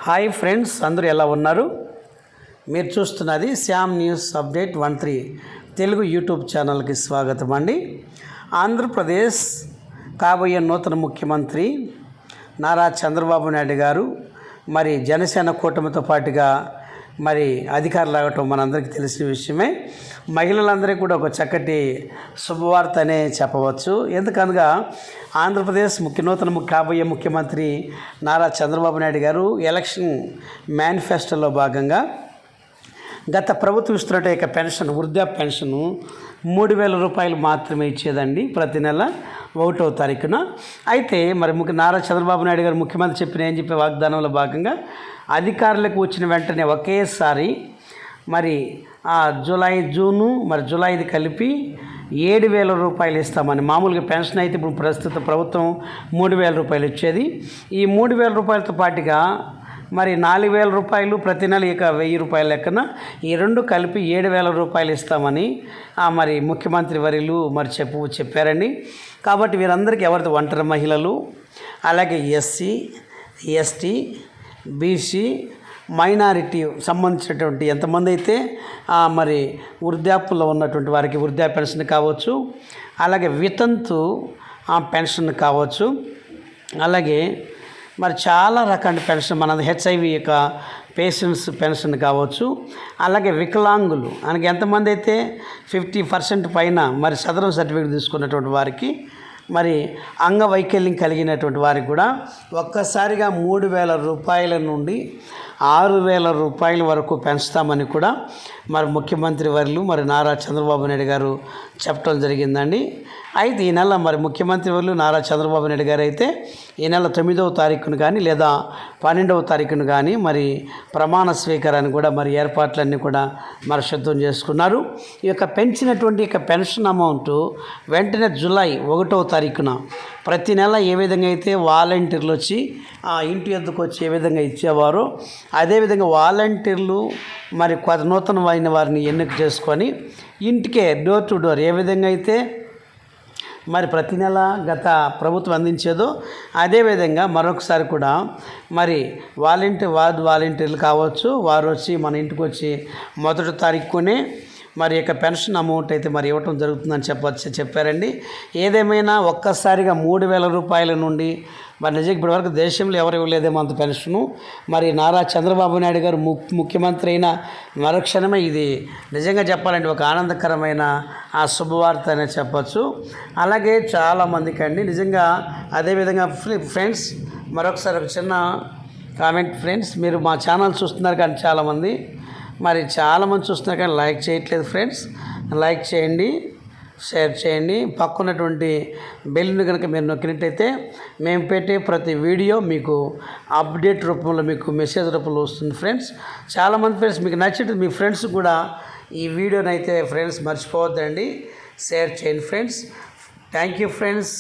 Hi friends, అందరూ ఎలా ఉన్నారు? మీరు చూస్తున్నది Shyam news update 13 Telugu YouTube ఛానల్కి స్వాగతం అండి. ఆంధ్రప్రదేశ్ కాబోయే నూతన ముఖ్యమంత్రి నారా చంద్రబాబు నాయుడు గారు మరి జనసేన కూటమితో పాటుగా మరి అధికారులు రావటం మనందరికీ తెలిసిన విషయమే. మహిళలందరికీ కూడా ఒక చక్కటి శుభవార్త అనే చెప్పవచ్చు. ఎందుకనగా ఆంధ్రప్రదేశ్ నూతన కాబోయే ముఖ్యమంత్రి నారా చంద్రబాబు నాయుడు గారు ఎలక్షన్ మేనిఫెస్టోలో భాగంగా గత ప్రభుత్వం ఇస్తున్నట్టు పెన్షన్, వృద్ధాప్య పెన్షను 3,000 రూపాయలు మాత్రమే ఇచ్చేదండి ప్రతి నెల 1వ తారీఖున. అయితే మరి నారా చంద్రబాబు నాయుడు గారు ముఖ్యమంత్రి ఏం చెప్పే వాగ్దానంలో భాగంగా అధికారులకు వచ్చిన వెంటనే ఒకేసారి మరి జూను జూలైది కలిపి 7,000 రూపాయలు ఇస్తామని. మామూలుగా పెన్షన్ అయితే ఇప్పుడు ప్రస్తుత ప్రభుత్వం 3,000 రూపాయలు ఇచ్చేది. ఈ 3,000 రూపాయలతో పాటుగా మరి 4,000 రూపాయలు ప్రతి నెల, ఇక 1,000 రూపాయల లెక్కన ఈ రెండు కలిపి 7,000 రూపాయలు ఇస్తామని మరి ముఖ్యమంత్రి వర్యులు మరి చెప్పారండి. కాబట్టి వీరందరికీ ఎవరైతే ఒంటరి మహిళలు, అలాగే ఎస్సీ, ఎస్టీ, బీసీ, మైనారిటీ సంబంధించినటువంటి ఎంతమంది అయితే మరి వృద్ధాప్యంలో ఉన్నటువంటి వారికి వృద్ధాప్య పెన్షన్ కావచ్చు, అలాగే వితంతు పెన్షన్ కావచ్చు, అలాగే మరి చాలా రకాల పెన్షన్ మన హెచ్ఐవి యొక్క పేషెంట్స్ పెన్షన్ కావచ్చు, అలాగే వికలాంగులు అనగా ఎంతమంది అయితే 50% పైన మరి సదరం సర్టిఫికేట్ తీసుకున్నటువంటి వారికి, మరి అంగవైకల్యం కలిగినటువంటి వారికి కూడా ఒక్కసారిగా 3,000 రూపాయల నుండి 6,000 రూపాయల వరకు పెంచుతామని కూడా మరి ముఖ్యమంత్రి వర్యులు మరి నారా చంద్రబాబు నాయుడు గారు చెప్పడం జరిగిందండి. అయితే ఈ నెల మరి ముఖ్యమంత్రి వర్యులు నారా చంద్రబాబు నాయుడు గారు అయితే ఈ నెల 9వ తారీఖును కానీ లేదా 12వ తారీఖును కానీ మరి ప్రమాణ స్వీకారాన్ని కూడా మరి ఏర్పాట్లన్నీ కూడా మరి సిద్ధం చేసుకున్నారు. ఈ యొక్క పెంచినటువంటి పెన్షన్ అమౌంట్ వెంటనే జూలై 1వ తారీఖున ప్రతి నెల ఏ విధంగా అయితే వాలంటీర్లు వచ్చి ఇంటి వద్దకు వచ్చి ఏ విధంగా ఇచ్చేవారో అదేవిధంగా వాలంటీర్లు మరి నూతనమైన వారిని ఎన్నిక చేసుకొని ఇంటికే డోర్ టు డోర్ ఏ విధంగా అయితే మరి ప్రతి నెల గత ప్రభుత్వం అందించేదో అదేవిధంగా మరొకసారి కూడా మరి వాలంటీర్లు కావచ్చు, వారు వచ్చి మన ఇంటికి వచ్చి 1వ తారీఖునే మరి పెన్షన్ అమౌంట్ అయితే మరి ఇవ్వటం జరుగుతుందని చెప్పారండి. ఏదేమైనా ఒక్కసారిగా 3,000 రూపాయల నుండి మరి నిజంగా ఇప్పటివరకు దేశంలో ఎవరు ఇవ్వలేదేమో అంత పెన్షను. మరి నారా చంద్రబాబు నాయుడు గారు ముఖ్యమంత్రి అయిన మరుక్షణమే ఇది నిజంగా చెప్పాలంటే ఒక ఆనందకరమైన శుభవార్త అనే చెప్పచ్చు. అలాగే చాలామందికి అండి నిజంగా అదేవిధంగా ఫ్రెండ్స్ మరొకసారి ఒక చిన్న కామెంట్ ఫ్రెండ్స్, మీరు మా ఛానల్ చూస్తున్నారు కానీ చాలామంది చూస్తున్నారు కానీ లైక్ చేయట్లేదు ఫ్రెండ్స్. లైక్ చేయండి, షేర్ చేయండి. పక్కన్నటువంటి బెల్ని కనుక మీరు నొక్కినట్టయితే మేము పెట్టే ప్రతి వీడియో మీకు అప్డేట్ రూపంలో మీకు మెసేజ్ రూపంలో వస్తుంది ఫ్రెండ్స్. చాలామంది ఫ్రెండ్స్ మీకు నచ్చితే మీ ఫ్రెండ్స్ కూడా ఈ వీడియోని అయితే ఫ్రెండ్స్ మర్చిపోవద్దండి, షేర్ చేయండి ఫ్రెండ్స్. Thank you friends.